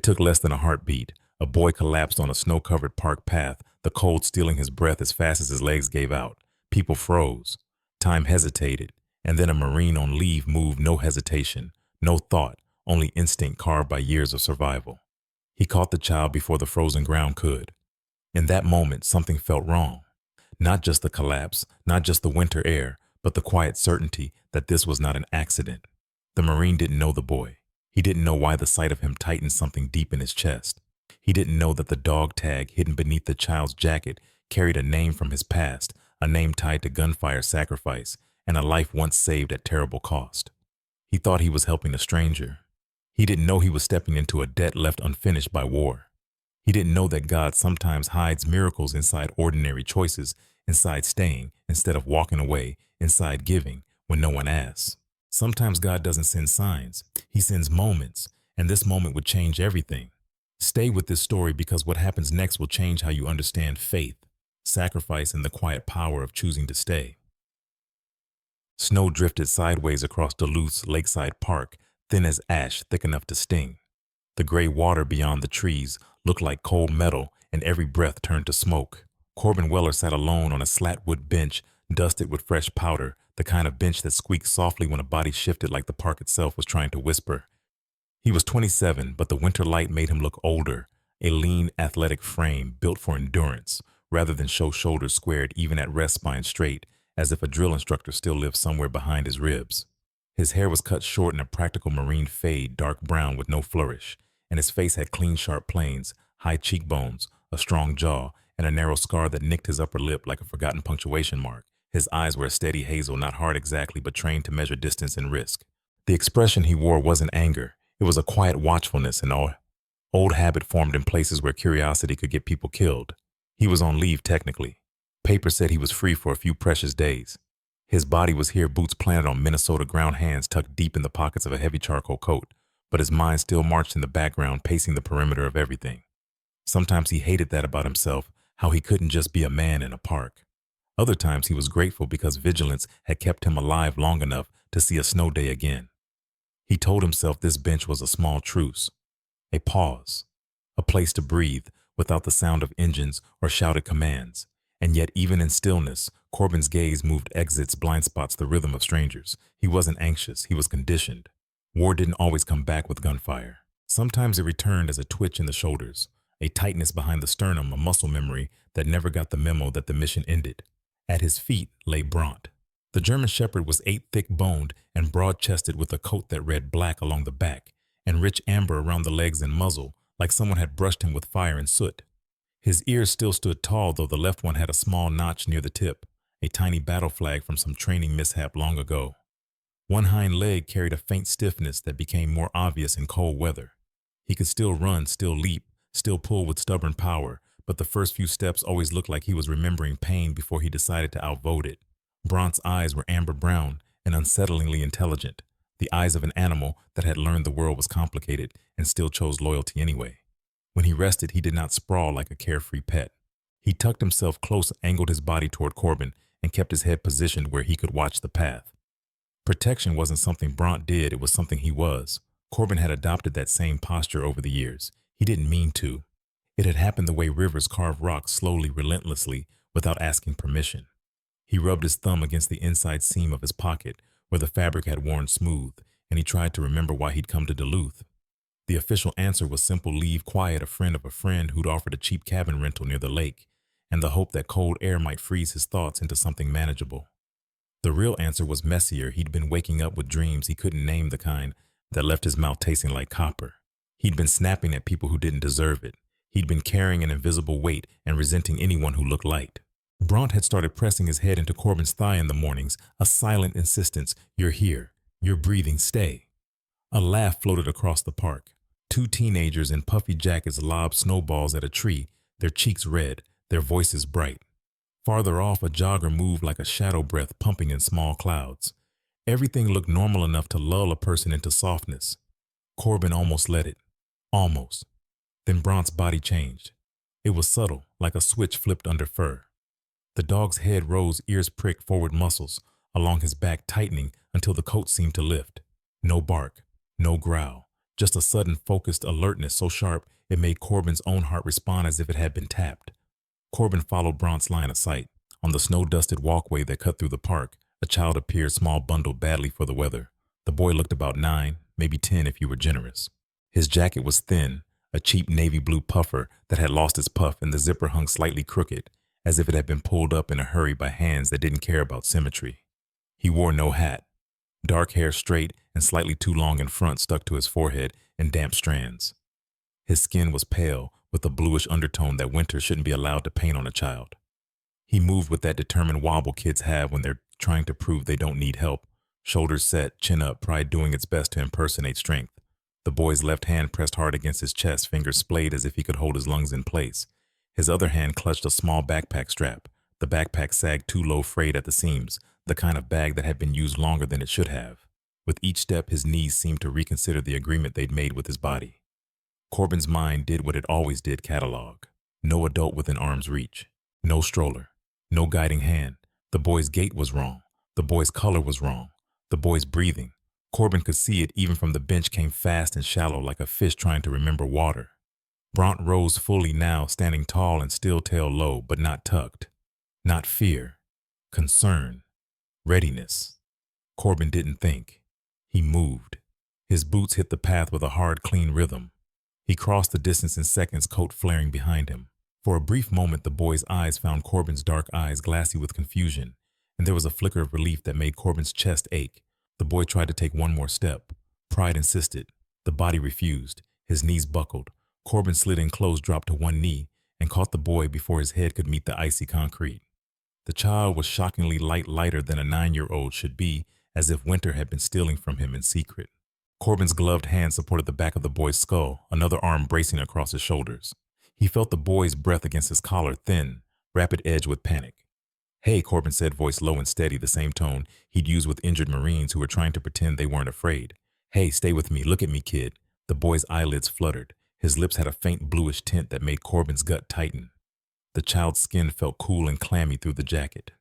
took less than a heartbeat. A boy collapsed on a snow-covered park path, the cold stealing his breath as fast as his legs gave out. People froze. Time hesitated, and then a Marine on leave moved, no hesitation, no thought, only instinct carved by years of survival. He caught the child before the frozen ground could. In that moment, something felt wrong. Not just the collapse, not just the winter air, but the quiet certainty that this was not an accident. The Marine didn't know the boy. He didn't know why the sight of him tightened something deep in his chest. He didn't know that the dog tag hidden beneath the child's jacket carried a name from his past, a name tied to gunfire sacrifice, and a life once saved at terrible cost. He thought he was helping a stranger. He didn't know he was stepping into a debt left unfinished by war. He didn't know that God sometimes hides miracles inside ordinary choices, inside staying instead of walking away, inside giving when no one asks. Sometimes God doesn't send signs, He sends moments, and this moment would change everything. Stay with this story because what happens next will change how you understand faith, sacrifice, and the quiet power of choosing to stay. Snow drifted sideways across Duluth's lakeside park, thin as ash, thick enough to sting. The gray water beyond the trees looked like cold metal, and every breath turned to smoke. Corbin Weller sat alone on a slat-wood bench, dusted with fresh powder, the kind of bench that squeaked softly when a body shifted like the park itself was trying to whisper. He was 27, but the winter light made him look older, a lean, athletic frame built for endurance, rather than show shoulders squared even at rest, spine straight, as if a drill instructor still lived somewhere behind his ribs. His hair was cut short in a practical Marine fade, dark brown with no flourish, and his face had clean, sharp planes, high cheekbones, a strong jaw, and a narrow scar that nicked his upper lip like a forgotten punctuation mark. His eyes were a steady hazel, not hard exactly, but trained to measure distance and risk. The expression he wore wasn't anger. It was a quiet watchfulness, an old habit formed in places where curiosity could get people killed. He was on leave technically. Paper said he was free for a few precious days. His body was here, boots planted on Minnesota ground, hands tucked deep in the pockets of a heavy charcoal coat, but his mind still marched in the background, pacing the perimeter of everything. Sometimes he hated that about himself, how he couldn't just be a man in a park. Other times he was grateful because vigilance had kept him alive long enough to see a snow day again. He told himself this bench was a small truce, a pause, a place to breathe without the sound of engines or shouted commands. And yet, even in stillness, Corbin's gaze moved exits, blind spots, the rhythm of strangers. He wasn't anxious, he was conditioned. War didn't always come back with gunfire. Sometimes it returned as a twitch in the shoulders, a tightness behind the sternum, a muscle memory that never got the memo that the mission ended. At his feet lay Bront. The German Shepherd was 8 thick-boned and broad-chested with a coat that read black along the back and rich amber around the legs and muzzle, like someone had brushed him with fire and soot. His ears still stood tall, though the left one had a small notch near the tip, a tiny battle flag from some training mishap long ago. One hind leg carried a faint stiffness that became more obvious in cold weather. He could still run, still leap, still pull with stubborn power, but the first few steps always looked like he was remembering pain before he decided to outvote it. Bront's eyes were amber brown and unsettlingly intelligent, the eyes of an animal that had learned the world was complicated and still chose loyalty anyway. When he rested, he did not sprawl like a carefree pet. He tucked himself close, angled his body toward Corbin, and kept his head positioned where he could watch the path. Protection wasn't something Bront did, it was something he was. Corbin had adopted that same posture over the years. He didn't mean to. It had happened the way rivers carve rocks slowly, relentlessly, without asking permission. He rubbed his thumb against the inside seam of his pocket, where the fabric had worn smooth, and he tried to remember why he'd come to Duluth. The official answer was simple: leave quiet, a friend of a friend who'd offered a cheap cabin rental near the lake, and the hope that cold air might freeze his thoughts into something manageable. The real answer was messier. He'd been waking up with dreams, he couldn't name the kind, that left his mouth tasting like copper. He'd been snapping at people who didn't deserve it. He'd been carrying an invisible weight and resenting anyone who looked light. Bront had started pressing his head into Corbin's thigh in the mornings, a silent insistence: you're here, you're breathing, stay. A laugh floated across the park. 2 teenagers in puffy jackets lobbed snowballs at a tree, their cheeks red, their voices bright. Farther off, a jogger moved like a shadow breath, pumping in small clouds. Everything looked normal enough to lull a person into softness. Corbin almost let it. Almost. Then Bront's body changed. It was subtle, like a switch flipped under fur. The dog's head rose, ears pricked, forward muscles along his back tightening until the coat seemed to lift. No bark, no growl, Just a sudden focused alertness so sharp it made Corbin's own heart respond as if it had been tapped. Corbin followed Brant's line of sight. On the snow-dusted walkway that cut through the park, a child appeared, small, bundled badly for the weather. The boy looked about 9, maybe 10 if you were generous. His jacket was thin, a cheap navy blue puffer that had lost its puff, and the zipper hung slightly crooked, as if it had been pulled up in a hurry by hands that didn't care about symmetry. He wore no hat. Dark hair, straight and slightly too long in front, stuck to his forehead in damp strands. His skin was pale, with a bluish undertone that winter shouldn't be allowed to paint on a child. He moved with that determined wobble kids have when they're trying to prove they don't need help. Shoulders set, chin up, pride doing its best to impersonate strength. The boy's left hand pressed hard against his chest, fingers splayed as if he could hold his lungs in place. His other hand clutched a small backpack strap. The backpack sagged too low, frayed at the seams, the kind of bag that had been used longer than it should have. With each step, his knees seemed to reconsider the agreement they'd made with his body. Corbin's mind did what it always did, catalog. No adult within arm's reach. No stroller. No guiding hand. The boy's gait was wrong. The boy's color was wrong. The boy's breathing. Corbin could see it even from the bench, came fast and shallow like a fish trying to remember water. Brant rose fully now, standing tall and still, tail low, but not tucked. Not fear. Concern. Readiness. Corbin didn't think. He moved. His boots hit the path with a hard, clean rhythm. He crossed the distance in seconds, coat flaring behind him. For a brief moment, the boy's eyes found Corbin's dark eyes, glassy with confusion, and there was a flicker of relief that made Corbin's chest ache. The boy tried to take one more step. Pride insisted. The body refused. His knees buckled. Corbin slid in close, dropped to one knee, and caught the boy before his head could meet the icy concrete. The child was shockingly light, lighter than a 9-year-old should be, as if winter had been stealing from him in secret. Corbin's gloved hand supported the back of the boy's skull, another arm bracing across his shoulders. He felt the boy's breath against his collar, thin, rapid edge with panic. "Hey," Corbin said, voice low and steady, the same tone he'd used with injured Marines who were trying to pretend they weren't afraid. "Hey, stay with me. Look at me, kid." The boy's eyelids fluttered. His lips had a faint bluish tint that made Corbin's gut tighten. The child's skin felt cool and clammy through the jacket.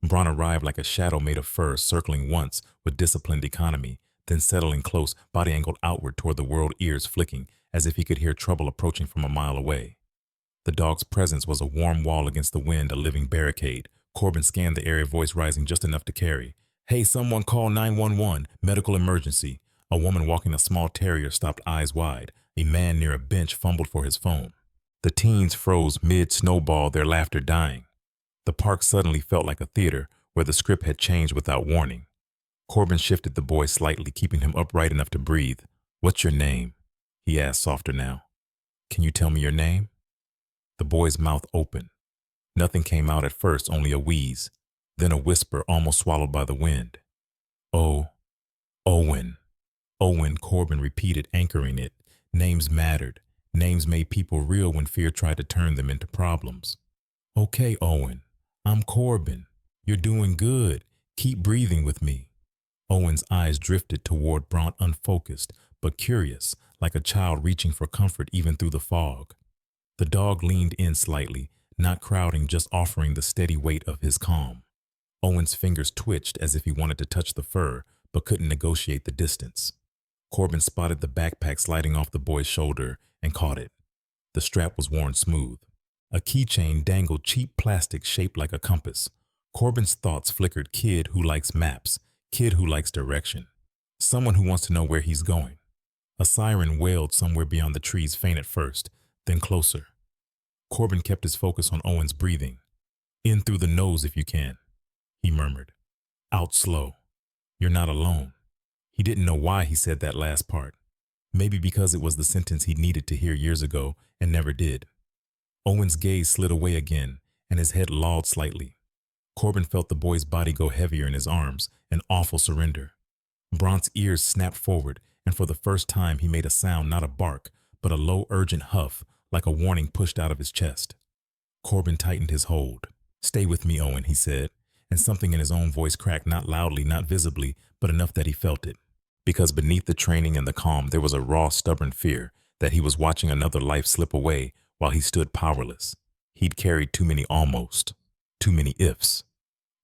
Brant arrived like a shadow made of fur, circling once with disciplined economy, then settling close, body angled outward toward the world, ears flicking, as if he could hear trouble approaching from a mile away. The dog's presence was a warm wall against the wind, a living barricade. Corbin scanned the area, voice rising just enough to carry. "Hey, someone call 911, medical emergency." A woman walking a small terrier stopped, eyes wide. A man near a bench fumbled for his phone. The teens froze mid-snowball, their laughter dying. The park suddenly felt like a theater where the script had changed without warning. Corbin shifted the boy slightly, keeping him upright enough to breathe. "What's your name?" he asked, softer now. "Can you tell me your name?" The boy's mouth opened. Nothing came out at first, only a wheeze, then a whisper almost swallowed by the wind. "Oh, Owen." Owen, Corbin repeated, anchoring it. Names mattered. Names made people real when fear tried to turn them into problems. "Okay, Owen. I'm Corbin. You're doing good. Keep breathing with me." Owen's eyes drifted toward Brant, unfocused, but curious, like a child reaching for comfort even through the fog. The dog leaned in slightly, not crowding, just offering the steady weight of his calm. Owen's fingers twitched as if he wanted to touch the fur, but couldn't negotiate the distance. Corbin spotted the backpack sliding off the boy's shoulder and caught it. The strap was worn smooth. A keychain dangled, cheap plastic shaped like a compass. Corbin's thoughts flickered, kid who likes maps, kid who likes direction, someone who wants to know where he's going. A siren wailed somewhere beyond the trees, faint at first, then closer. Corbin kept his focus on Owen's breathing. "In through the nose if you can," he murmured. "Out slow. You're not alone." He didn't know why he said that last part. Maybe because it was the sentence he needed to hear years ago and never did. Owen's gaze slid away again, and his head lolled slightly. Corbin felt the boy's body go heavier in his arms, an awful surrender. Brant's ears snapped forward, and for the first time he made a sound, not a bark, but a low, urgent huff, like a warning pushed out of his chest. Corbin tightened his hold. "Stay with me, Owen," he said, and something in his own voice cracked, not loudly, not visibly, but enough that he felt it. Because beneath the training and the calm, there was a raw, stubborn fear that he was watching another life slip away while he stood powerless. He'd carried too many almost, too many ifs.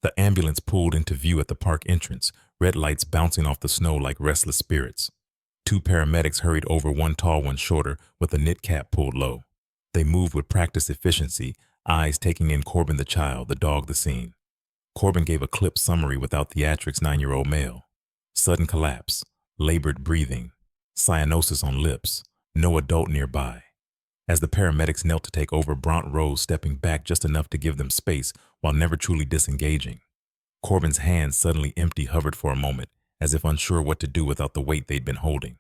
The ambulance pulled into view at the park entrance, red lights bouncing off the snow like restless spirits. Two paramedics hurried over, one tall, one shorter, with a knit cap pulled low. They moved with practiced efficiency, eyes taking in Corbin the child, the dog, the scene. Corbin gave a clipped summary without theatrics. 9-year-old male. Sudden collapse, labored breathing, cyanosis on lips, no adult nearby. As the paramedics knelt to take over, Bront rose, stepping back just enough to give them space while never truly disengaging. Corbin's hands, suddenly empty, hovered for a moment, as if unsure what to do without the weight they'd been holding.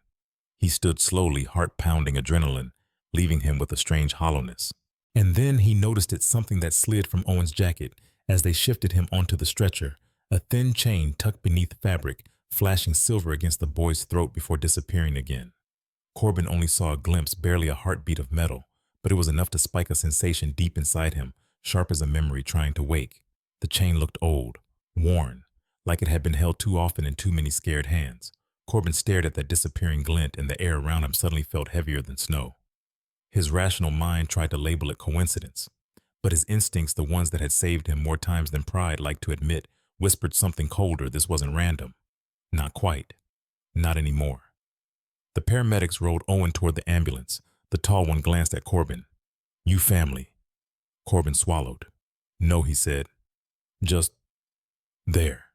He stood slowly, heart-pounding adrenaline, leaving him with a strange hollowness. And then he noticed it, something that slid from Owen's jacket as they shifted him onto the stretcher, a thin chain tucked beneath fabric, flashing silver against the boy's throat before disappearing again. Corbin only saw a glimpse, barely a heartbeat of metal, but it was enough to spike a sensation deep inside him, sharp as a memory trying to wake. The chain looked old, worn, like it had been held too often in too many scared hands. Corbin stared at that disappearing glint, and the air around him suddenly felt heavier than snow. His rational mind tried to label it coincidence, but his instincts, the ones that had saved him more times than pride liked to admit, whispered something colder. This wasn't random. Not quite. Not anymore. The paramedics rolled Owen toward the ambulance. The tall one glanced at Corbin. "You family." Corbin swallowed. "No," he said. "Just there."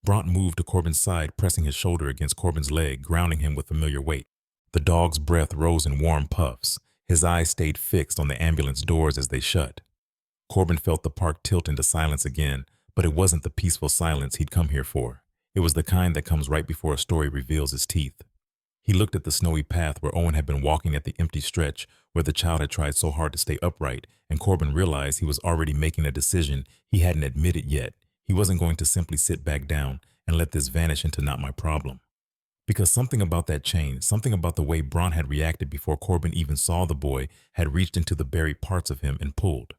Bront moved to Corbin's side, pressing his shoulder against Corbin's leg, grounding him with familiar weight. The dog's breath rose in warm puffs. His eyes stayed fixed on the ambulance doors as they shut. Corbin felt the park tilt into silence again, but it wasn't the peaceful silence he'd come here for. It was the kind that comes right before a story reveals its teeth. He looked at the snowy path where Owen had been walking, at the empty stretch where the child had tried so hard to stay upright, and Corbin realized he was already making a decision he hadn't admitted yet. He wasn't going to simply sit back down and let this vanish into not my problem. Because something about that chain, something about the way Bront had reacted before Corbin even saw the boy, had reached into the buried parts of him and pulled.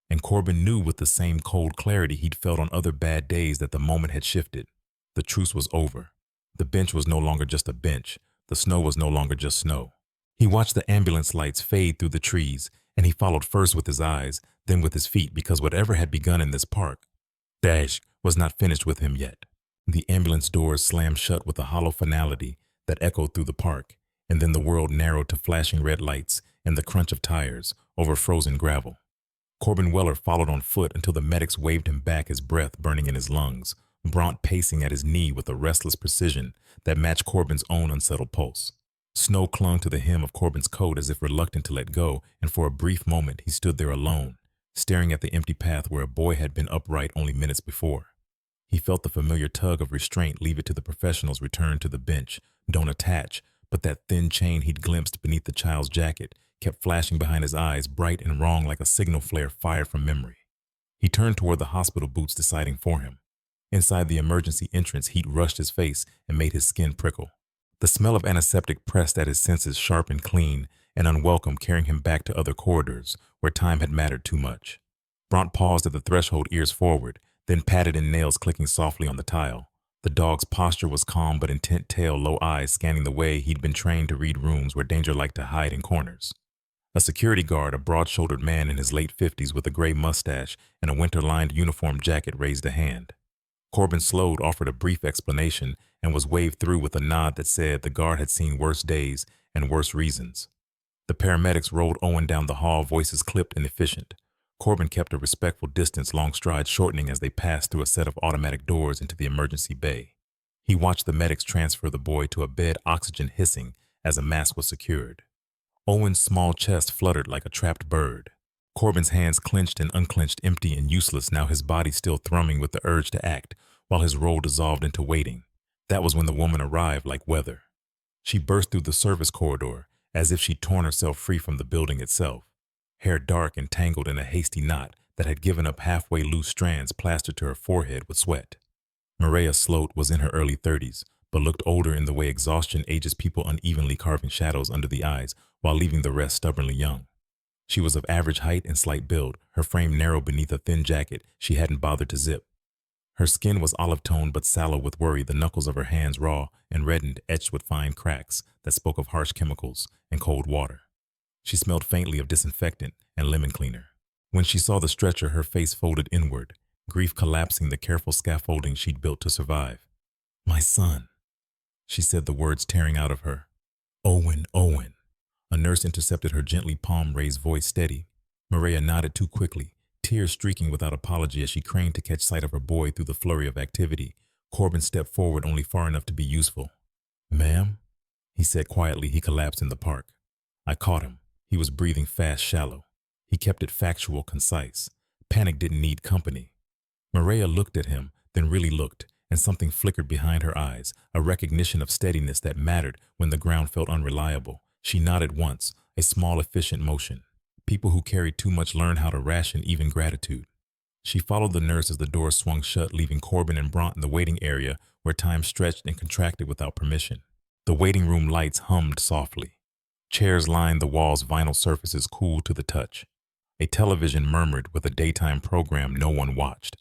And Corbin knew with the same cold clarity he'd felt on other bad days that the moment had shifted. The truce was over. The bench was no longer just a bench. The snow was no longer just snow. He watched the ambulance lights fade through the trees, and he followed first with his eyes, then with his feet, because whatever had begun in this park, was not finished with him yet. The ambulance doors slammed shut with a hollow finality that echoed through the park, and then the world narrowed to flashing red lights and the crunch of tires over frozen gravel. Corbin Weller followed on foot until the medics waved him back, his breath burning in his lungs, Bront pacing at his knee with a restless precision that matched Corbin's own unsettled pulse. Snow clung to the hem of Corbin's coat as if reluctant to let go, and for a brief moment he stood there alone, staring at the empty path where a boy had been upright only minutes before. He felt the familiar tug of restraint. Leave it to the professionals. Return to the bench. Don't attach. But that thin chain he'd glimpsed beneath the child's jacket kept flashing behind his eyes, bright and wrong like a signal flare fired from memory. He turned toward the hospital boots, deciding for him. Inside the emergency entrance, heat rushed his face and made his skin prickle. The smell of antiseptic pressed at his senses, sharp and clean and unwelcome, carrying him back to other corridors where time had mattered too much. Bront paused at the threshold, ears forward, then patted in, nails clicking softly on the tile. The dog's posture was calm but intent, tail low, eyes scanning the way he'd been trained to read rooms where danger liked to hide in corners. A security guard, a broad-shouldered man in his late 50s with a gray mustache and a winter-lined uniform jacket, raised a hand. Corbin slowed, offered a brief explanation, and was waved through with a nod that said the guard had seen worse days and worse reasons. The paramedics rolled Owen down the hall, voices clipped and efficient. Corbin kept a respectful distance, long strides shortening as they passed through a set of automatic doors into the emergency bay. He watched the medics transfer the boy to a bed, oxygen hissing as a mask was secured. Owen's small chest fluttered like a trapped bird. Corbin's hands clenched and unclenched, empty and useless, now his body still thrumming with the urge to act, while his role dissolved into waiting. That was when the woman arrived like weather. She burst through the service corridor, as if she'd torn herself free from the building itself. Hair dark and tangled in a hasty knot that had given up halfway loose strands plastered to her forehead with sweat. Maria Sloat was in her early 30s, but looked older in the way exhaustion ages people, unevenly carving shadows under the eyes while leaving the rest stubbornly young. She was of average height and slight build, her frame narrow beneath a thin jacket she hadn't bothered to zip. Her skin was olive-toned but sallow with worry, the knuckles of her hands raw and reddened, etched with fine cracks that spoke of harsh chemicals and cold water. She smelled faintly of disinfectant and lemon cleaner. When she saw the stretcher, her face folded inward, grief collapsing the careful scaffolding she'd built to survive. "My son." she said, the words tearing out of her. Owen, Owen. A nurse intercepted her gently palm-raised voice steady. Maria nodded too quickly, tears streaking without apology as she craned to catch sight of her boy through the flurry of activity. Corbin stepped forward only far enough to be useful. Ma'am? He said quietly. He collapsed in the park. I caught him. He was breathing fast, shallow. He kept it factual, concise. Panic didn't need company. Maria looked at him, then really looked, and something flickered behind her eyes, a recognition of steadiness that mattered when the ground felt unreliable. She nodded once, a small, efficient motion. People who carried too much learn how to ration even gratitude. She followed the nurse as the door swung shut, leaving Corbin and Bront in the waiting area where time stretched and contracted without permission. The waiting room lights hummed softly. Chairs lined the wall's vinyl surfaces, cool to the touch. A television murmured with a daytime program no one watched.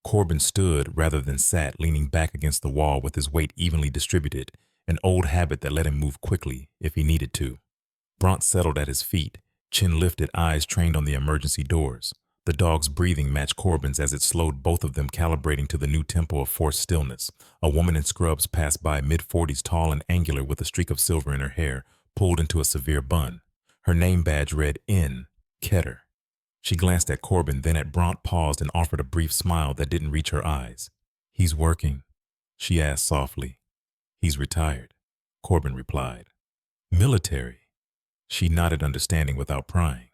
Corbin stood rather than sat, leaning back against the wall with his weight evenly distributed, an old habit that let him move quickly if he needed to. Bront settled at his feet, chin lifted, eyes trained on the emergency doors. The dog's breathing matched Corbin's as it slowed, both of them calibrating to the new tempo of forced stillness. A woman in scrubs passed by, mid-40s, tall and angular with a streak of silver in her hair, pulled into a severe bun. Her name badge read N. Ketter. She glanced at Corbin, then at Bront, paused and offered a brief smile that didn't reach her eyes. He's working, she asked softly. He's retired, Corbin replied. Military. She nodded, understanding without prying.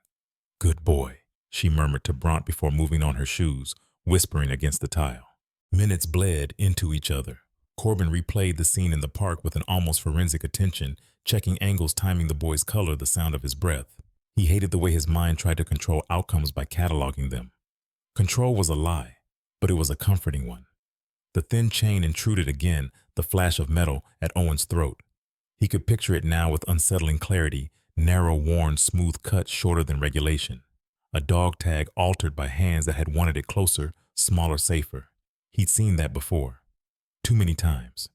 Good boy, she murmured to Bront before moving on her shoes, whispering against the tile. Minutes bled into each other. Corbin replayed the scene in the park with an almost forensic attention, checking angles, timing the boy's color, the sound of his breath. He hated the way his mind tried to control outcomes by cataloging them. Control was a lie, but it was a comforting one. The thin chain intruded again, the flash of metal at Owen's throat. He could picture it now with unsettling clarity, narrow, worn, smooth cut, shorter than regulation. A dog tag altered by hands that had wanted it closer, smaller, safer. He'd seen that before. Too many times.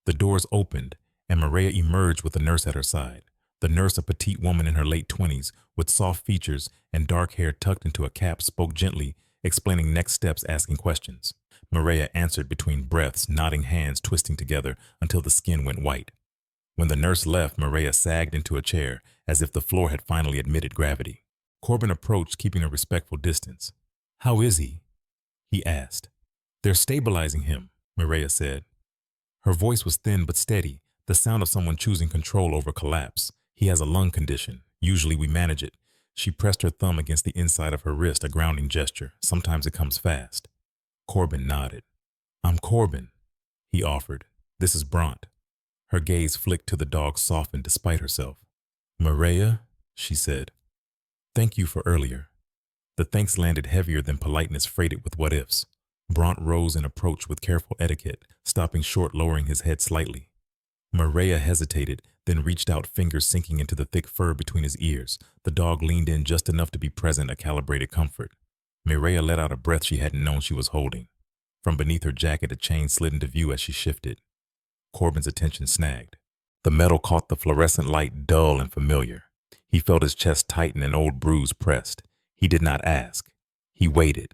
The doors opened, and Maria emerged with the nurse at her side. The nurse, a petite woman in her late 20s, with soft features and dark hair tucked into a cap, spoke gently, explaining next steps, asking questions. Maria answered between breaths, nodding, hands twisting together until the skin went white. When the nurse left, Maria sagged into a chair, as if the floor had finally admitted gravity. Corbin approached, keeping a respectful distance. How is he? He asked. They're stabilizing him, Maria said. Her voice was thin but steady, the sound of someone choosing control over collapse. He has a lung condition. Usually we manage it. She pressed her thumb against the inside of her wrist, a grounding gesture. Sometimes it comes fast. Corbin nodded. I'm Corbin, he offered. This is Bront. Her gaze flicked to the dog, softened despite herself. Maria, she said. Thank you for earlier. The thanks landed heavier than politeness freighted with what-ifs. Bront rose and approached with careful etiquette, stopping short, lowering his head slightly. Maria hesitated, then reached out, fingers sinking into the thick fur between his ears. The dog leaned in just enough to be present, a calibrated comfort. Maria let out a breath she hadn't known she was holding. From beneath her jacket, a chain slid into view as she shifted. Corbin's attention snagged. The metal caught the fluorescent light, dull and familiar. He felt his chest tighten, an old bruise pressed. He did not ask. He waited.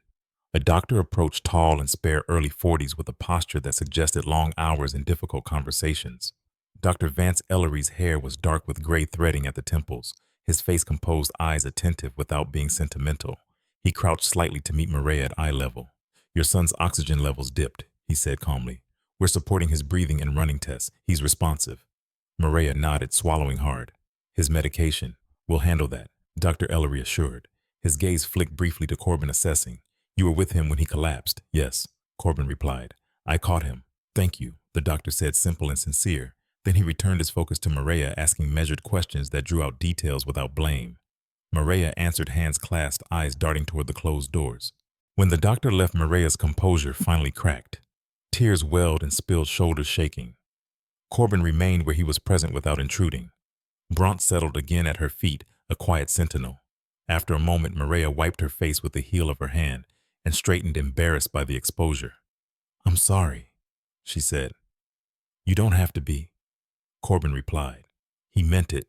A doctor approached, tall and spare, early 40s, with a posture that suggested long hours and difficult conversations. Dr. Vance Ellery's hair was dark with gray threading at the temples, his face composed, eyes attentive without being sentimental. He crouched slightly to meet Maria at eye level. Your son's oxygen levels dipped, he said calmly. We're supporting his breathing and running tests. He's responsive. Maria nodded, swallowing hard. His medication. We'll handle that, Dr. Ellery assured. His gaze flicked briefly to Corbin, assessing. You were with him when he collapsed? Yes, Corbin replied. I caught him. Thank you, the doctor said, simple and sincere. Then he returned his focus to Maria, asking measured questions that drew out details without blame. Maria answered, hands clasped, eyes darting toward the closed doors. When the doctor left, Maria's composure finally cracked. Tears welled and spilled, shoulders shaking. Corbin remained where he was, present without intruding. Bront settled again at her feet, a quiet sentinel. After a moment, Maria wiped her face with the heel of her hand and straightened, embarrassed by the exposure. I'm sorry, she said. You don't have to be, Corbin replied. He meant it.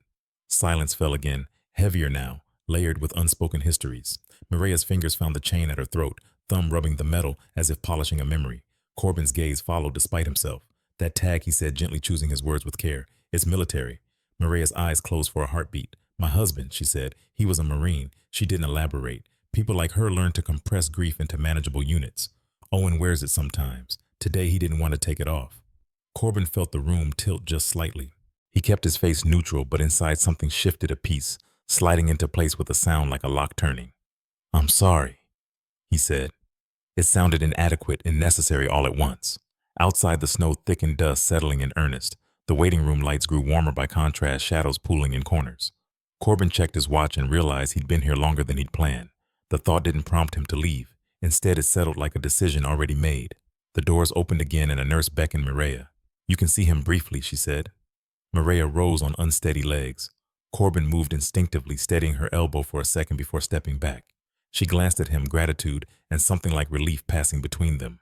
Silence fell again, heavier now, layered with unspoken histories. Maria's fingers found the chain at her throat, thumb rubbing the metal as if polishing a memory. Corbin's gaze followed despite himself. That tag, he said, gently choosing his words with care. It's military. Maria's eyes closed for a heartbeat. My husband, she said. He was a Marine. She didn't elaborate. People like her learn to compress grief into manageable units. Owen wears it sometimes. Today he didn't want to take it off. Corbin felt the room tilt just slightly. He kept his face neutral, but inside something shifted a piece, sliding into place with a sound like a lock turning. I'm sorry, he said. It sounded inadequate and necessary all at once. Outside, the snow thickened dust settling in earnest. The waiting room lights grew warmer by contrast, shadows pooling in corners. Corbin checked his watch and realized he'd been here longer than he'd planned. The thought didn't prompt him to leave. Instead, it settled like a decision already made. The doors opened again and a nurse beckoned Mireya. You can see him briefly, she said. Mireya rose on unsteady legs. Corbin moved instinctively, steadying her elbow for a second before stepping back. She glanced at him, gratitude and something like relief passing between them.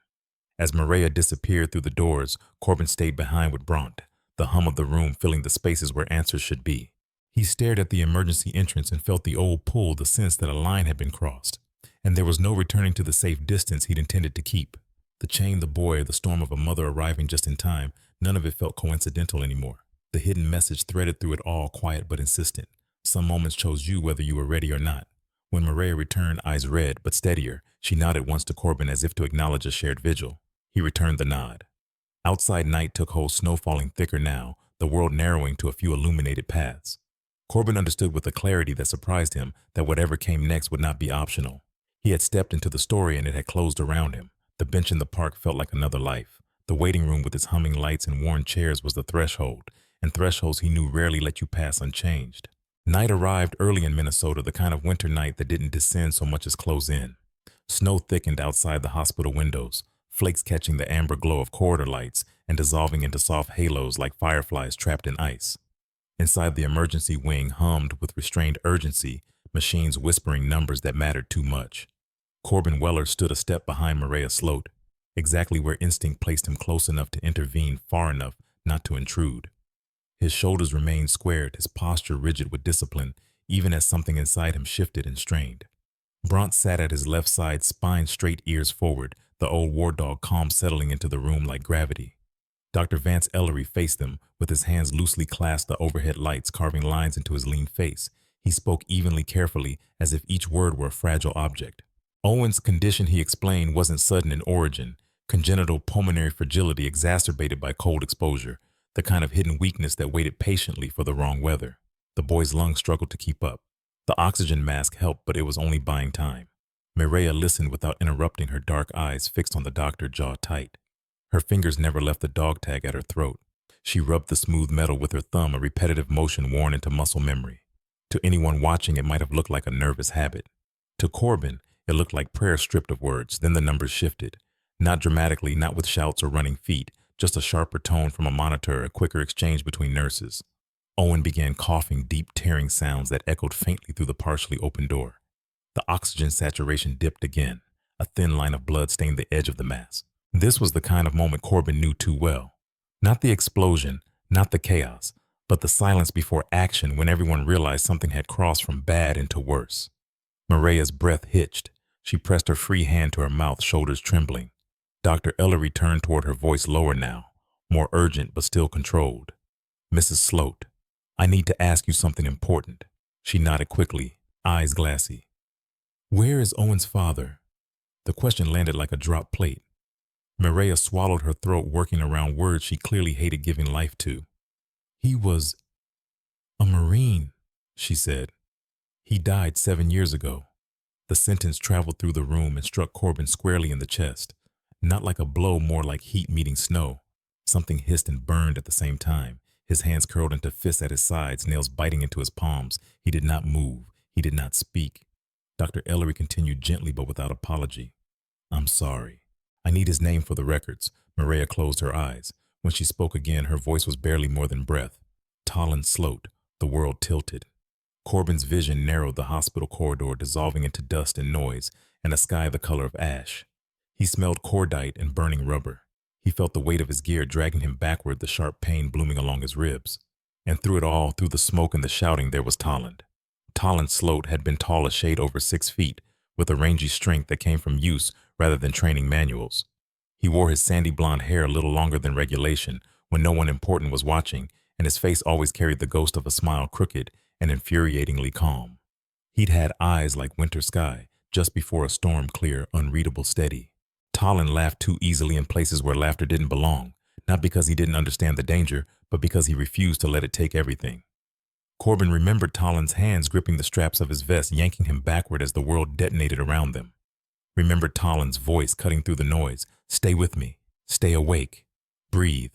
As Mireya disappeared through the doors, Corbin stayed behind with Bront, the hum of the room filling the spaces where answers should be. He stared at the emergency entrance and felt the old pull, the sense that a line had been crossed, and there was no returning to the safe distance he'd intended to keep. The chain, the boy, the storm of a mother arriving just in time, none of it felt coincidental anymore. The hidden message threaded through it all, quiet but insistent. Some moments chose you whether you were ready or not. When Mireya returned, eyes red but steadier, she nodded once to Corbin as if to acknowledge a shared vigil. He returned the nod. Outside, night took hold, snow falling thicker now, the world narrowing to a few illuminated paths. Corbin understood with a clarity that surprised him that whatever came next would not be optional. He had stepped into the story and it had closed around him. The bench in the park felt like another life. The waiting room with its humming lights and worn chairs was the threshold, and thresholds he knew rarely let you pass unchanged. Night arrived early in Minnesota, the kind of winter night that didn't descend so much as close in. Snow thickened outside the hospital windows, flakes catching the amber glow of corridor lights and dissolving into soft halos like fireflies trapped in ice. Inside the emergency wing hummed with restrained urgency, machines whispering numbers that mattered too much. Corbin Weller stood a step behind Mireya Sloat, exactly where instinct placed him close enough to intervene, far enough not to intrude. His shoulders remained squared, his posture rigid with discipline, even as something inside him shifted and strained. Bront sat at his left side, spine straight, ears forward, the old war dog calm settling into the room like gravity. Dr. Vance Ellery faced them, with his hands loosely clasped the overhead lights carving lines into his lean face. He spoke evenly, carefully, as if each word were a fragile object. Owen's condition, he explained, wasn't sudden in origin. Congenital pulmonary fragility exacerbated by cold exposure, the kind of hidden weakness that waited patiently for the wrong weather. The boy's lungs struggled to keep up. The oxygen mask helped, but it was only buying time. Mireya listened without interrupting, her dark eyes fixed on the doctor, jaw tight. Her fingers never left the dog tag at her throat. She rubbed the smooth metal with her thumb, a repetitive motion worn into muscle memory. To anyone watching, it might have looked like a nervous habit. To Corbin, it looked like prayer stripped of words. Then the numbers shifted. Not dramatically, not with shouts or running feet, just a sharper tone from a monitor, a quicker exchange between nurses. Owen began coughing, deep tearing sounds that echoed faintly through the partially open door. The oxygen saturation dipped again. A thin line of blood stained the edge of the mask. This was the kind of moment Corbin knew too well. Not the explosion, not the chaos, but the silence before action when everyone realized something had crossed from bad into worse. Mireya's breath hitched. She pressed her free hand to her mouth, shoulders trembling. Dr. Ellery turned toward her, voice lower now, more urgent but still controlled. Mrs. Sloat, I need to ask you something important. She nodded quickly, eyes glassy. Where is Owen's father? The question landed like a dropped plate. Mireya swallowed her throat, working around words she clearly hated giving life to. He was a Marine, she said. He died 7 years ago. The sentence traveled through the room and struck Corbin squarely in the chest. Not like a blow, more like heat meeting snow. Something hissed and burned at the same time. His hands curled into fists at his sides, nails biting into his palms. He did not move. He did not speak. Dr. Ellery continued gently but without apology. I'm sorry. I need his name for the records. Mireya closed her eyes. When she spoke again, her voice was barely more than breath. Talon Sloat. The world tilted. Corbin's vision narrowed, the hospital corridor dissolving into dust and noise, and a sky the color of ash. He smelled cordite and burning rubber. He felt the weight of his gear dragging him backward, the sharp pain blooming along his ribs. And through it all, through the smoke and the shouting, there was Talon. Talon Sloat had been tall, a shade over 6 feet, with a rangy strength that came from use rather than training manuals. He wore his sandy blonde hair a little longer than regulation when no one important was watching, and his face always carried the ghost of a smile, crooked and infuriatingly calm. He'd had eyes like winter sky, just before a storm, clear, unreadable, steady. Tallon laughed too easily in places where laughter didn't belong, not because he didn't understand the danger, but because he refused to let it take everything. Corbin remembered Tallon's hands gripping the straps of his vest, yanking him backward as the world detonated around them. Remembered Tallon's voice cutting through the noise, "Stay with me. Stay awake. Breathe."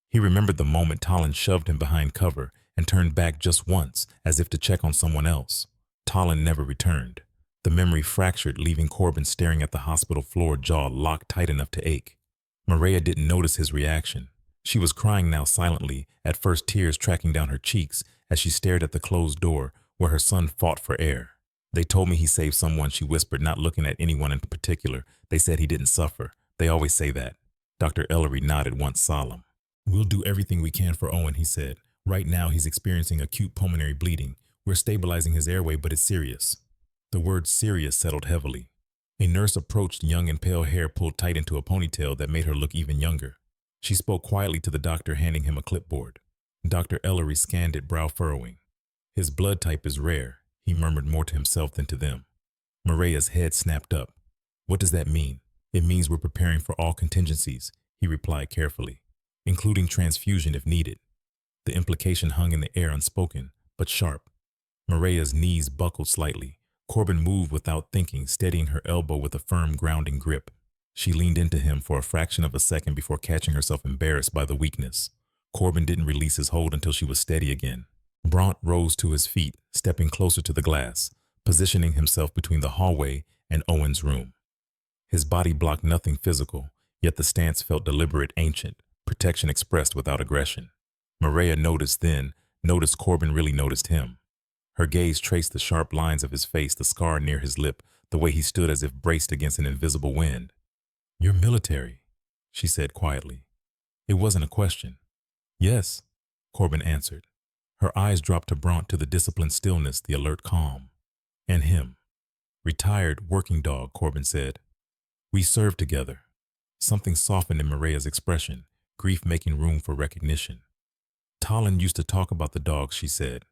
He remembered the moment Tallon shoved him behind cover and turned back just once, as if to check on someone else. Tallon never returned. The memory fractured, leaving Corbin staring at the hospital floor, jaw locked tight enough to ache. Maria didn't notice his reaction. She was crying now silently, at first tears tracking down her cheeks as she stared at the closed door where her son fought for air. "They told me he saved someone," she whispered, not looking at anyone in particular. "They said he didn't suffer. They always say that." Dr. Ellery nodded, once solemn. "We'll do everything we can for Owen," he said. "Right now he's experiencing acute pulmonary bleeding. We're stabilizing his airway, but it's serious." The word serious settled heavily. A nurse approached, young and pale hair pulled tight into a ponytail that made her look even younger. She spoke quietly to the doctor, handing him a clipboard. Dr. Ellery scanned it, brow furrowing. "His blood type is rare," he murmured, more to himself than to them. Maria's head snapped up. "What does that mean?" "It means we're preparing for all contingencies," he replied carefully, "including transfusion if needed." The implication hung in the air, unspoken, but sharp. Maria's knees buckled slightly. Corbin moved without thinking, steadying her elbow with a firm, grounding grip. She leaned into him for a fraction of a second before catching herself, embarrassed by the weakness. Corbin didn't release his hold until she was steady again. Bront rose to his feet, stepping closer to the glass, positioning himself between the hallway and Owen's room. His body blocked nothing physical, yet the stance felt deliberate, ancient, protection expressed without aggression. Maria noticed Corbin really noticed him. Her gaze traced the sharp lines of his face, the scar near his lip, the way he stood as if braced against an invisible wind. "You're military," she said quietly. It wasn't a question. "Yes," Corbin answered. Her eyes dropped to Bront, to the disciplined stillness, the alert calm. "And him." "Retired working dog," Corbin said. "We served together." Something softened in Maria's expression, grief making room for recognition. "Tallon used to talk about the dogs," she said.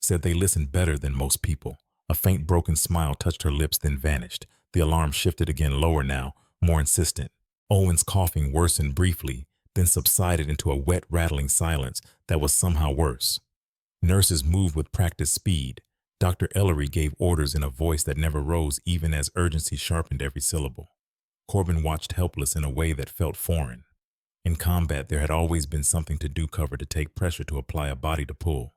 "Said they listened better than most people." A faint broken smile touched her lips, then vanished. The alarm shifted again, lower now, more insistent. Owen's coughing worsened briefly, then subsided into a wet, rattling silence that was somehow worse. Nurses moved with practiced speed. Dr. Ellery gave orders in a voice that never rose, even as urgency sharpened every syllable. Corbin watched, helpless in a way that felt foreign. In combat, there had always been something to do, cover to take, pressure to apply, a body to pull.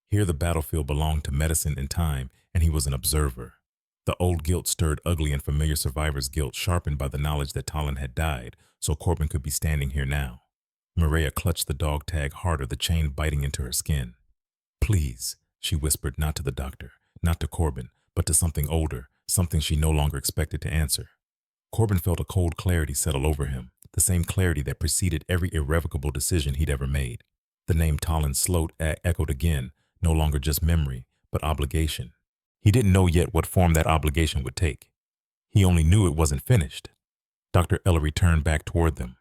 Here the battlefield belonged to medicine and time, and he was an observer. The old guilt stirred, ugly and familiar survivor's guilt, sharpened by the knowledge that Tallon had died, so Corbin could be standing here now. Maria clutched the dog tag harder, the chain biting into her skin. "Please," she whispered, not to the doctor, not to Corbin, but to something older, something she no longer expected to answer. Corbin felt a cold clarity settle over him, the same clarity that preceded every irrevocable decision he'd ever made. The name Tallon Sloat echoed again, no longer just memory, but obligation. He didn't know yet what form that obligation would take. He only knew it wasn't finished. Dr. Ellery turned back toward them.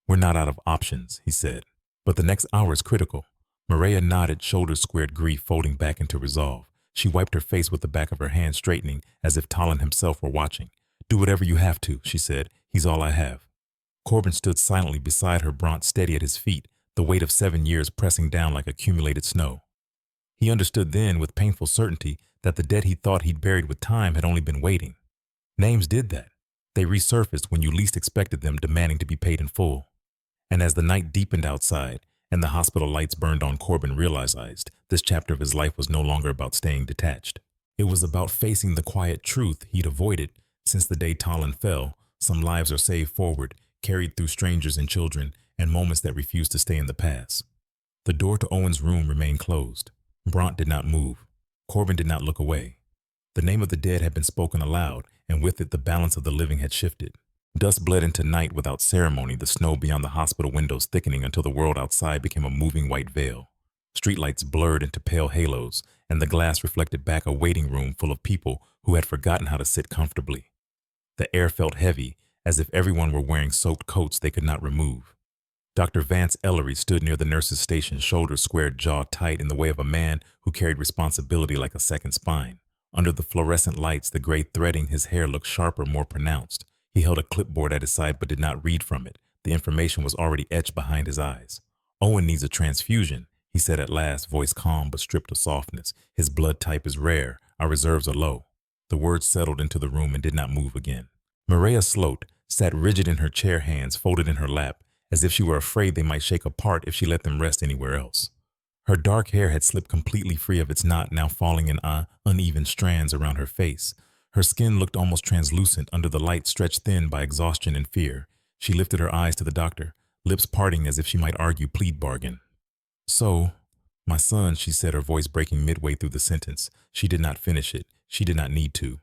"We're not out of options," he said. "But the next hour is critical." Maria nodded, shoulders squared, grief folding back into resolve. She wiped her face with the back of her hand, straightening as if Tallon himself were watching. "Do whatever you have to," she said. "He's all I have." Corbin stood silently beside her, Bront steady at his feet, the weight of 7 years pressing down like accumulated snow. He understood then, with painful certainty, that the debt he thought he'd buried with time had only been waiting. Names did that. They resurfaced when you least expected them, demanding to be paid in full. And as the night deepened outside, and the hospital lights burned on, Corbin realized this chapter of his life was no longer about staying detached. It was about facing the quiet truth he'd avoided since the day Tallon fell. Some lives are saved forward, carried through strangers and children, and moments that refuse to stay in the past. The door to Owen's room remained closed. Bront did not move. Corbin did not look away. The name of the dead had been spoken aloud, and with it the balance of the living had shifted. Dusk bled into night without ceremony, the snow beyond the hospital windows thickening until the world outside became a moving white veil. Streetlights blurred into pale halos, and the glass reflected back a waiting room full of people who had forgotten how to sit comfortably. The air felt heavy, as if everyone were wearing soaked coats they could not remove. Dr. Vance Ellery stood near the nurse's station, shoulders squared, jaw tight, in the way of a man who carried responsibility like a second spine. Under the fluorescent lights, the gray threading his hair looked sharper, more pronounced. He held a clipboard at his side but did not read from it. The information was already etched behind his eyes. "Owen needs a transfusion," he said at last, voice calm but stripped of softness. "His blood type is rare. Our reserves are low." The words settled into the room and did not move again. Maria Sloat sat rigid in her chair, hands folded in her lap, as if she were afraid they might shake apart if she let them rest anywhere else. Her dark hair had slipped completely free of its knot, now falling in uneven strands around her face. Her skin looked almost translucent under the light, stretched thin by exhaustion and fear. She lifted her eyes to the doctor, lips parting as if she might argue plead bargain. "So, my son," she said, her voice breaking midway through the sentence. She did not finish it. She did not need to.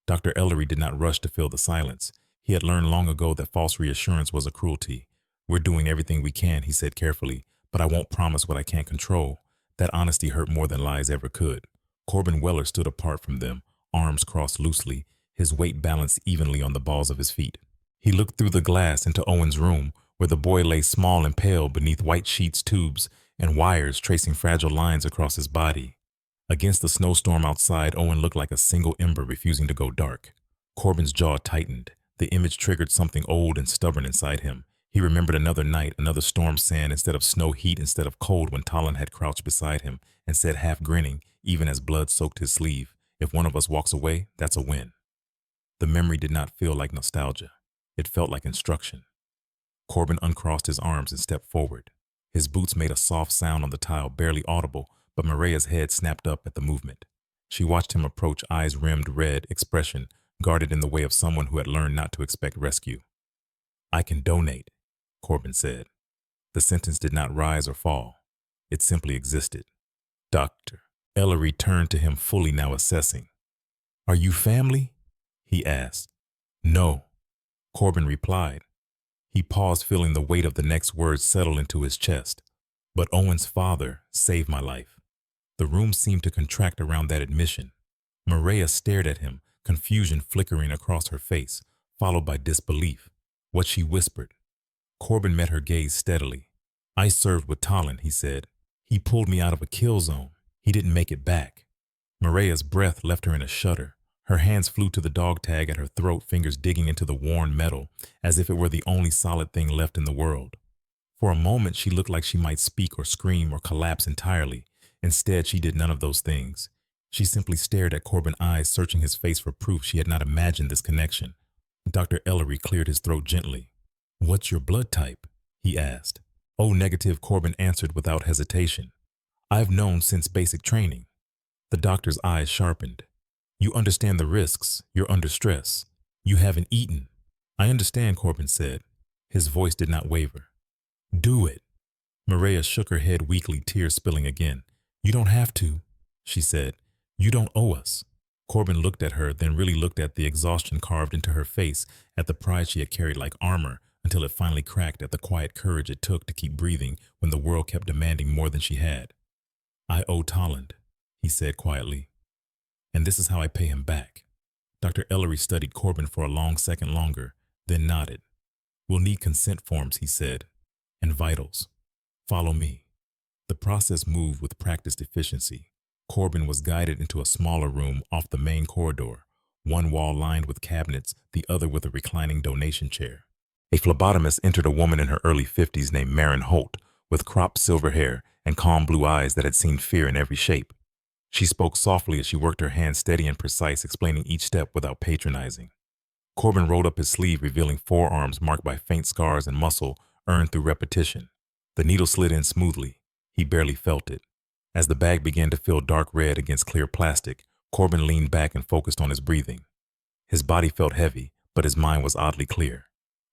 Dr. Ellery did not rush to fill the silence. He had learned long ago that false reassurance was a cruelty. "We're doing everything we can," he said carefully, "but I won't promise what I can't control." That honesty hurt more than lies ever could. Corbin Weller stood apart from them, arms crossed loosely, his weight balanced evenly on the balls of his feet. He looked through the glass into Owen's room, where the boy lay small and pale beneath white sheets, tubes, and wires tracing fragile lines across his body. Against the snowstorm outside, Owen looked like a single ember refusing to go dark. Corbin's jaw tightened. The image triggered something old and stubborn inside him. He remembered another night, another storm sand instead of snow, heat instead of cold, when Talon had crouched beside him and said, half grinning, even as blood soaked his sleeve, "If one of us walks away, that's a win." The memory did not feel like nostalgia. It felt like instruction. Corbin uncrossed his arms and stepped forward. His boots made a soft sound on the tile, barely audible, but Maria's head snapped up at the movement. She watched him approach, eyes rimmed red, expression guarded in the way of someone who had learned not to expect rescue. "I can donate," Corbin said. The sentence did not rise or fall. It simply existed. Dr. Ellery turned to him, fully now assessing. "Are you family?" he asked. "No," Corbin replied. He paused, feeling the weight of the next words settle into his chest. "But Owen's father saved my life." The room seemed to contract around that admission. Maria stared at him, confusion flickering across her face, followed by disbelief. What she whispered. Corbin met her gaze steadily. "I served with Talon," he said. "He pulled me out of a kill zone. He didn't make it back." Maria's breath left her in a shudder. Her hands flew to the dog tag at her throat, fingers digging into the worn metal, as if it were the only solid thing left in the world. For a moment, she looked like she might speak or scream or collapse entirely. Instead, she did none of those things. She simply stared at Corbin's eyes, searching his face for proof she had not imagined this connection. Dr. Ellery cleared his throat gently. "What's your blood type?" he asked. "O negative," Corbin answered without hesitation. "I've known since basic training." The doctor's eyes sharpened. "You understand the risks. You're under stress. You haven't eaten." "I understand," Corbin said. His voice did not waver. "Do it." Maria shook her head weakly, tears spilling again. "You don't have to," she said. "You don't owe us." Corbin looked at her, then really looked at the exhaustion carved into her face, at the pride she had carried like armor, until it finally cracked, at the quiet courage it took to keep breathing when the world kept demanding more than she had. "I owe Talland," he said quietly. "And this is how I pay him back." Dr. Ellery studied Corbin for a long second longer, then nodded. "We'll need consent forms," he said, "and vitals. Follow me." The process moved with practiced efficiency. Corbin was guided into a smaller room off the main corridor, one wall lined with cabinets, the other with a reclining donation chair. A phlebotomist entered, a woman in her early 50s named Marin Holt, with cropped silver hair and calm blue eyes that had seen fear in every shape. She spoke softly as she worked her hands steady and precise, explaining each step without patronizing. Corbin rolled up his sleeve, revealing forearms marked by faint scars and muscle earned through repetition. The needle slid in smoothly. He barely felt it. As the bag began to feel dark red against clear plastic, Corbin leaned back and focused on his breathing. His body felt heavy, but his mind was oddly clear.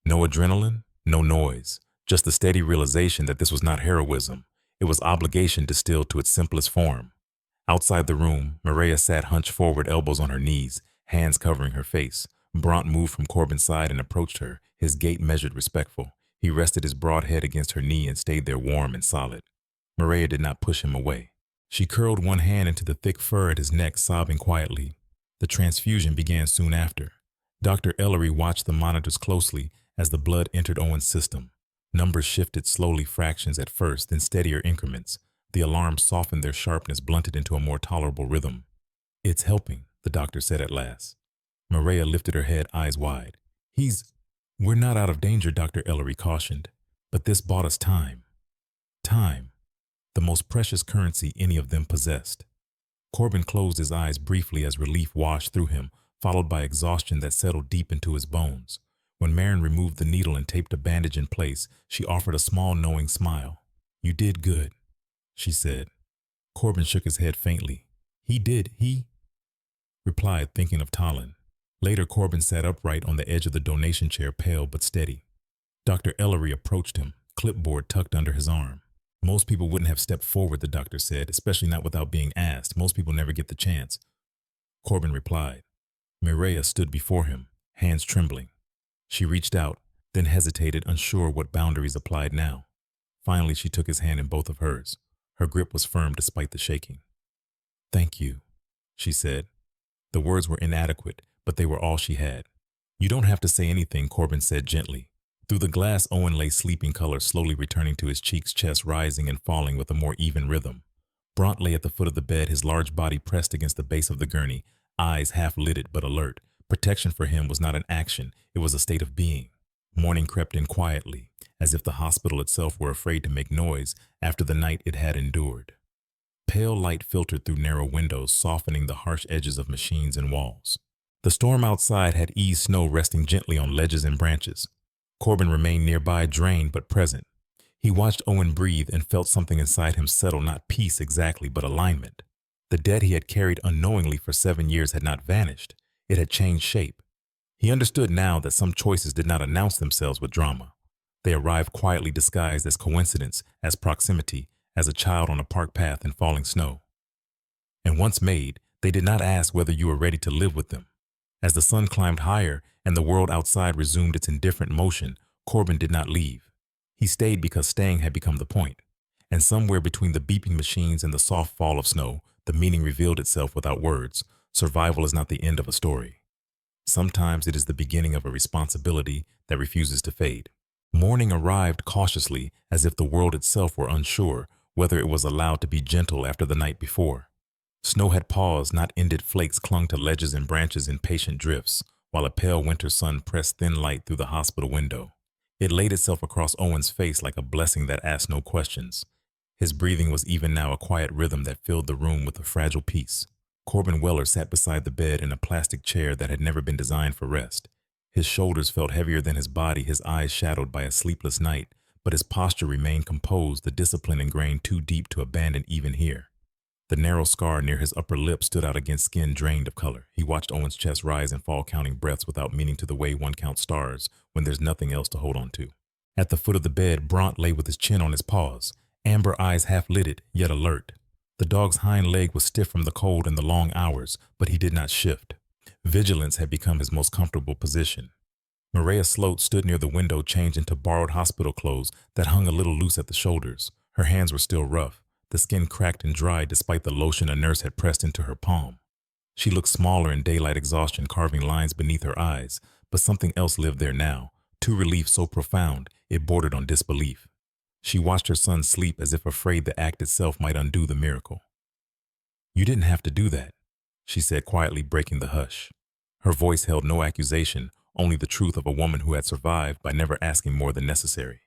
No adrenaline, no noise, just the steady realization that this was not heroism. It was obligation distilled to its simplest form. Outside the room, Maria sat hunched forward, elbows on her knees, hands covering her face. Brant moved from Corbin's side and approached her, his gait measured, respectful. He rested his broad head against her knee and stayed there warm and solid. Maria did not push him away. She curled one hand into the thick fur at his neck, sobbing quietly. The transfusion began soon after. Dr. Ellery watched the monitors closely as the blood entered Owen's system. Numbers shifted slowly, fractions at first, then steadier increments. The alarms softened their sharpness, blunted into a more tolerable rhythm. "It's helping," the doctor said at last. Maria lifted her head, eyes wide. We're not out of danger," Dr. Ellery cautioned. "But this bought us time." Time. The most precious currency any of them possessed. Corbin closed his eyes briefly as relief washed through him, followed by exhaustion that settled deep into his bones. When Marin removed the needle and taped a bandage in place, she offered a small, knowing smile. "You did good," she said. Corbin shook his head faintly. He replied, thinking of Talon. Later, Corbin sat upright on the edge of the donation chair, pale but steady. Dr. Ellery approached him, clipboard tucked under his arm. "Most people wouldn't have stepped forward," the doctor said, "especially not without being asked. Most people never get the chance." Corbin replied. Mireya stood before him, hands trembling. She reached out, then hesitated, unsure what boundaries applied now. Finally, she took his hand in both of hers. Her grip was firm despite the shaking. "Thank you," she said. The words were inadequate, but they were all she had. "You don't have to say anything," Corbin said gently. Through the glass, Owen lay, sleeping color slowly returning to his cheeks, chest rising and falling with a more even rhythm. Bront lay at the foot of the bed, his large body pressed against the base of the gurney, eyes half-lidded but alert. Protection for him was not an action, it was a state of being. Morning crept in quietly, as if the hospital itself were afraid to make noise after the night it had endured. Pale light filtered through narrow windows, softening the harsh edges of machines and walls. The storm outside had eased, snow resting gently on ledges and branches. Corbin remained nearby, drained but present. He watched Owen breathe and felt something inside him settle, not peace exactly, but alignment. The debt he had carried unknowingly for 7 years had not vanished. It had changed shape. He understood now that some choices did not announce themselves with drama. They arrived quietly, disguised as coincidence, as proximity, as a child on a park path in falling snow. And once made, they did not ask whether you were ready to live with them. As the sun climbed higher and the world outside resumed its indifferent motion, Corbin did not leave. He stayed because staying had become the point. And somewhere between the beeping machines and the soft fall of snow, the meaning revealed itself without words. Survival is not the end of a story. Sometimes it is the beginning of a responsibility that refuses to fade. Morning arrived cautiously, as if the world itself were unsure whether it was allowed to be gentle after the night before. Snow had paused, not ended. Flakes clung to ledges and branches in patient drifts, while a pale winter sun pressed thin light through the hospital window. It laid itself across Owen's face like a blessing that asked no questions. His breathing was even now, a quiet rhythm that filled the room with a fragile peace. Corbin Weller sat beside the bed in a plastic chair that had never been designed for rest. His shoulders felt heavier than his body, his eyes shadowed by a sleepless night, but his posture remained composed, the discipline ingrained too deep to abandon even here. The narrow scar near his upper lip stood out against skin drained of color. He watched Owen's chest rise and fall, counting breaths without meaning, to the way one counts stars when there's nothing else to hold on to. At the foot of the bed, Bront lay with his chin on his paws, amber eyes half-lidded, yet alert. The dog's hind leg was stiff from the cold and the long hours, but he did not shift. Vigilance had become his most comfortable position. Mireya Sloat stood near the window, changed into borrowed hospital clothes that hung a little loose at the shoulders. Her hands were still rough, the skin cracked and dried despite the lotion a nurse had pressed into her palm. She looked smaller in daylight exhaustion, carving lines beneath her eyes, but something else lived there now, too relief so profound it bordered on disbelief. She watched her son sleep as if afraid the act itself might undo the miracle. "You didn't have to do that," she said quietly, breaking the hush. Her voice held no accusation, only the truth of a woman who had survived by never asking more than necessary.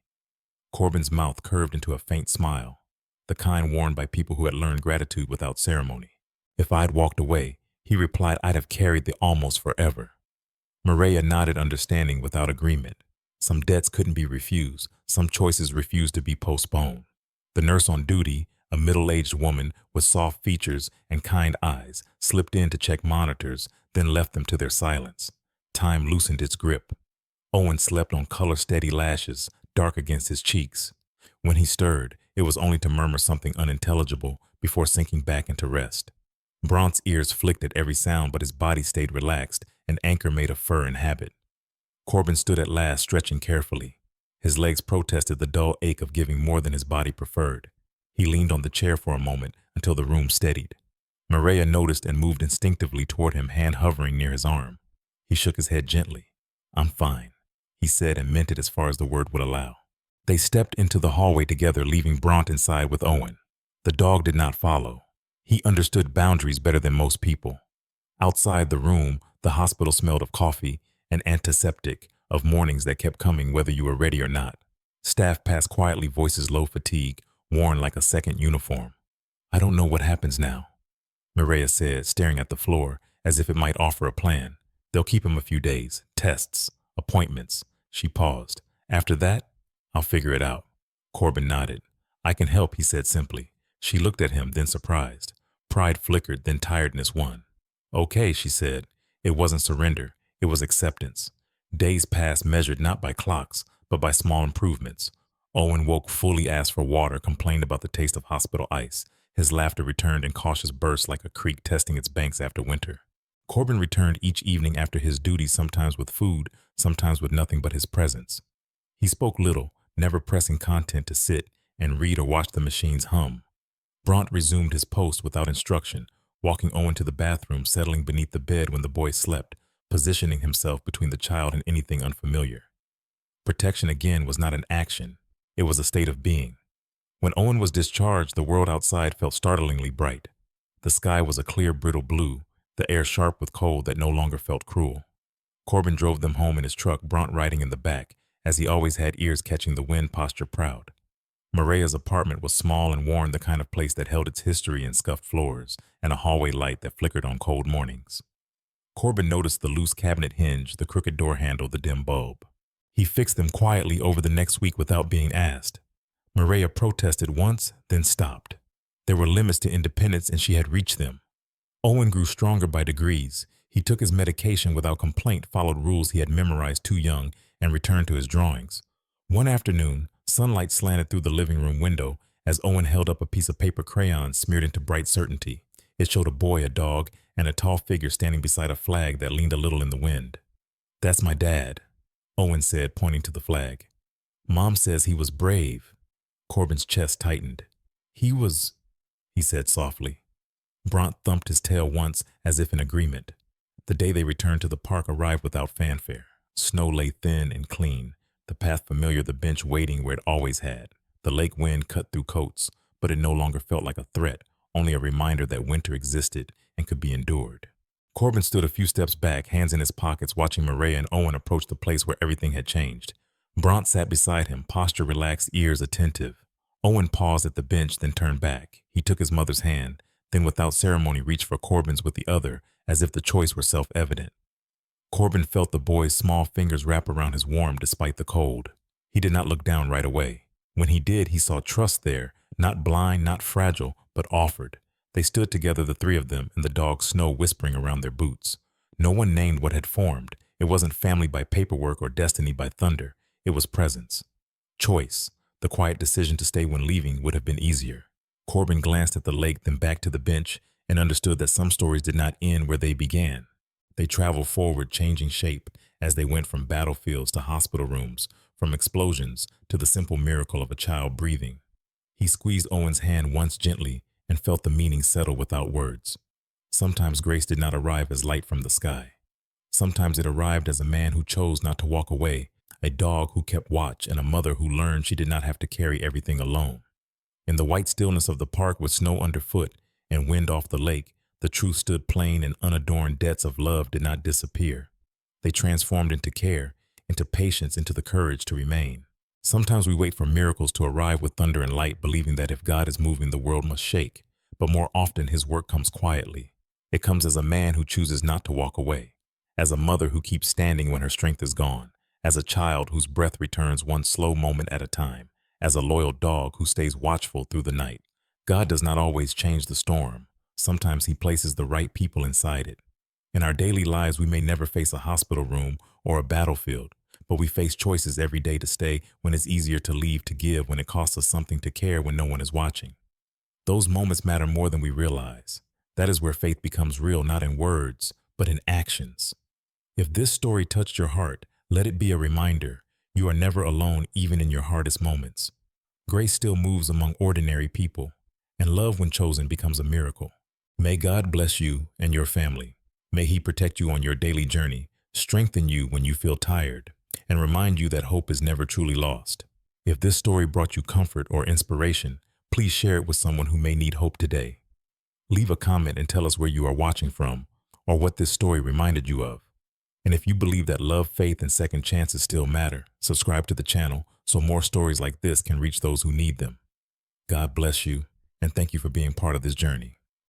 Corbin's mouth curved into a faint smile, the kind worn by people who had learned gratitude without ceremony. "If I'd walked away," he replied, "I'd have carried the almost forever." Mireya nodded, understanding without agreement. Some debts couldn't be refused, some choices refused to be postponed. The nurse on duty, a middle-aged woman with soft features and kind eyes, slipped in to check monitors, then left them to their silence. Time loosened its grip. Owen slept on color-steady lashes, dark against his cheeks. When he stirred, it was only to murmur something unintelligible before sinking back into rest. Bront's ears flicked at every sound, but his body stayed relaxed, an anchor made of fur and habit. Corbin stood at last, stretching carefully. His legs protested the dull ache of giving more than his body preferred. He leaned on the chair for a moment until the room steadied. Mireya noticed and moved instinctively toward him, hand hovering near his arm. He shook his head gently. "I'm fine," he said, and meant it as far as the word would allow. They stepped into the hallway together, leaving Bront inside with Owen. The dog did not follow. He understood boundaries better than most people. Outside the room, the hospital smelled of coffee, an antiseptic, of mornings that kept coming whether you were ready or not. Staff passed quietly, voices low, fatigue, worn like a second uniform. "I don't know what happens now," Maria said, staring at the floor as if it might offer a plan. "They'll keep him a few days. Tests. Appointments." She paused. "After that, I'll figure it out." Corbin nodded. "I can help," he said simply. She looked at him, then surprised. Pride flickered, then tiredness won. "Okay," she said. It wasn't surrender. It was acceptance. Days passed, measured not by clocks, but by small improvements. Owen woke fully, asked for water, complained about the taste of hospital ice. His laughter returned in cautious bursts like a creek testing its banks after winter. Corbin returned each evening after his duty, sometimes with food, sometimes with nothing but his presence. He spoke little, never pressing content to sit and read or watch the machines hum. Bront resumed his post without instruction, walking Owen to the bathroom, settling beneath the bed when the boy slept, positioning himself between the child and anything unfamiliar. Protection again was not an action, it was a state of being. When Owen was discharged, the world outside felt startlingly bright. The sky was a clear, brittle blue, the air sharp with cold that no longer felt cruel. Corbin drove them home in his truck, Bront riding in the back, as he always had, ears catching the wind, posture proud. Maria's apartment was small and worn, the kind of place that held its history in scuffed floors and a hallway light that flickered on cold mornings. Corbin noticed the loose cabinet hinge, the crooked door handle, the dim bulb. He fixed them quietly over the next week without being asked. Maria protested once, then stopped. There were limits to independence, and she had reached them. Owen grew stronger by degrees. He took his medication without complaint, followed rules he had memorized too young, and returned to his drawings. One afternoon, sunlight slanted through the living room window as Owen held up a piece of paper crayon smeared into bright certainty. It showed a boy, a dog, and a tall figure standing beside a flag that leaned a little in the wind. "That's my dad," Owen said, pointing to the flag. "Mom says he was brave." Corbin's chest tightened. He said softly. Bront thumped his tail once, as if in agreement. The day they returned to the park arrived without fanfare. Snow lay thin and clean, the path familiar, the bench waiting where it always had. The lake wind cut through coats, but it no longer felt like a threat, only a reminder that winter existed and could be endured. Corbin stood a few steps back, hands in his pockets, watching Maria and Owen approach the place where everything had changed. Bront sat beside him, posture relaxed, ears attentive. Owen paused at the bench, then turned back. He took his mother's hand, then without ceremony reached for Corbin's with the other, as if the choice were self-evident. Corbin felt the boy's small fingers wrap around his warm despite the cold. He did not look down right away. When he did, he saw trust there, not blind, not fragile, but offered. They stood together, the three of them, and the dog Snow whispering around their boots. No one named what had formed. It wasn't family by paperwork or destiny by thunder. It was presence. Choice. The quiet decision to stay when leaving would have been easier. Corbin glanced at the lake, then back to the bench, and understood that some stories did not end where they began. They traveled forward, changing shape as they went from battlefields to hospital rooms, from explosions to the simple miracle of a child breathing. He squeezed Owen's hand once gently and felt the meaning settle without words. Sometimes grace did not arrive as light from the sky. Sometimes it arrived as a man who chose not to walk away, a dog who kept watch, and a mother who learned she did not have to carry everything alone. In the white stillness of the park, with snow underfoot and wind off the lake, the truth stood plain, and unadorned debts of love did not disappear. They transformed into care, into patience, into the courage to remain. Sometimes we wait for miracles to arrive with thunder and light, believing that if God is moving, the world must shake. But more often, his work comes quietly. It comes as a man who chooses not to walk away, as a mother who keeps standing when her strength is gone, as a child whose breath returns one slow moment at a time, as a loyal dog who stays watchful through the night. God does not always change the storm. Sometimes he places the right people inside it. In our daily lives, we may never face a hospital room or a battlefield, but we face choices every day to stay when it's easier to leave, to give when it costs us something, to care when no one is watching. Those moments matter more than we realize. That is where faith becomes real, not in words, but in actions. If this story touched your heart, let it be a reminder. You are never alone, even in your hardest moments. Grace still moves among ordinary people, and love, when chosen, becomes a miracle. May God bless you and your family. May he protect you on your daily journey, strengthen you when you feel tired, and remind you that hope is never truly lost. If this story brought you comfort or inspiration, please share it with someone who may need hope today. Leave a comment and tell us where you are watching from or what this story reminded you of. And if you believe that love, faith, and second chances still matter, subscribe to the channel so more stories like this can reach those who need them. God bless you, and thank you for being part of this journey.